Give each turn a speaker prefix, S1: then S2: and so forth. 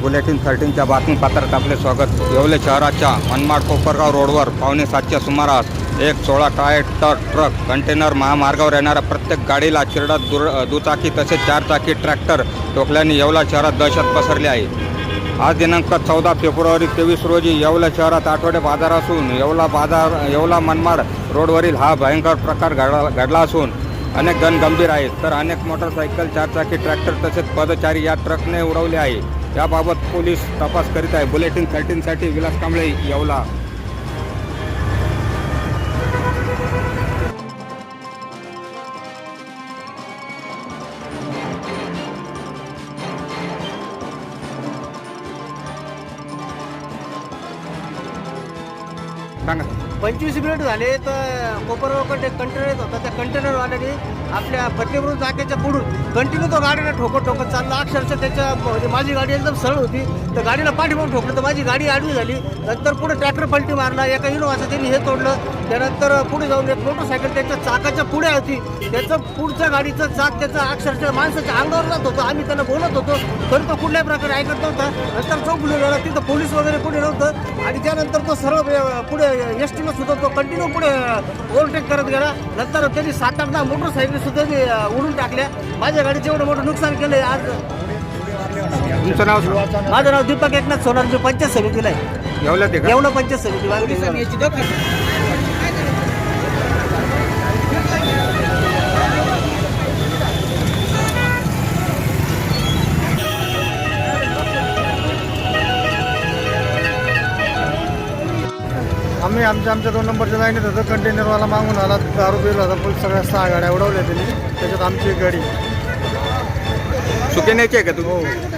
S1: Bulletin 13च्या बातमीपत्रात आपले स्वागत। येवले शहराच्या मनमाड कोपरगाव रोडवर 6:45च्या सुमारास एक 16 टायर ट्रक कंटेनर महामार्गावर येणाऱ्या प्रत्येक गाडीला चिरडत दुचाकी तसेच 4 चाकी ट्रॅक्टर ठोकल्याने येवला शहरात दहशत पसरली आहे। आज दिनांक 14 फेब्रुवारी 23 रोजी येवला शहरात आठवडे बाजार असून येवला मनमाड रोडवरील हा भयंकर प्रकार घडला असून अनेक जण गंभीर आहेत तर अनेक मोटरसायकल 4 चाकी ट्रॅक्टर तसेच पदचारी या ट्रकने उडवले आहे। याबाबत पोलीस तपास करीत आहे। बुलेटिन 13साठी विलास कांबळे, येवला। सांगा।
S2: 25 मिनिट झाले तर कोपरगावकडे कंटेनर येत होता। त्या कंटेनरवाल्याने आपल्या फतेपूर चाक्याच्या पुढून कंटिन्यू तो गाडीला ठोकत चालला। अक्षरशः त्याच्या म्हणजे माझी गाडी एकदम सरळ होती तर गाडीला पाठीमागून ठोकलं तर माझी गाडी आडवी झाली। नंतर पुढे ट्रॅक्टर पलटी मारला, एका इनोवाचं त्यांनी हे तोडलं। त्यानंतर पुढे जाऊन एक मोटरसायकल त्याच्या चाकाच्या पुढे होती, त्याचं पुढच्या गाडीचं चाक त्याचं अक्षरशः माणसाच्या अंगावर जात होतं। आम्ही त्यांना बोलत होतो तरी तो कुठल्याही प्रकारे ऐकत नव्हता। नंतर चौक गेला, तिथं पोलीस वगैरे पुढे नव्हतं आणि त्यानंतर तो सरळ पुढे एस टीला सुद्धा तो कंटिन्यू पुढे ओव्हरटेक करत गेला। नंतर त्यांनी 7-8 मोटरसायकल सुद्धा उडून टाकल्या। माझ्या गाडीचं एवढं मोठं नुकसान केलंय। आज
S1: तुमचं नाव?
S2: माझं नाव दीपक एकनाथ सोनार, पंचायत समितीला आहे।
S1: येवल्यात आहे का?
S2: येवला पंचायत समिती।
S3: आम्ही आमच्या 2 नंबरच्या लाईनीत होतो। कंटेनरवाला मागून आला, दारू पिला होता। पोलीस सगळ्या 6 गाड्या उडवल्या त्यांनी, त्याच्यात आमची एक गाडी
S1: सुकेण्याची आहे का तुम्ही?
S3: हो।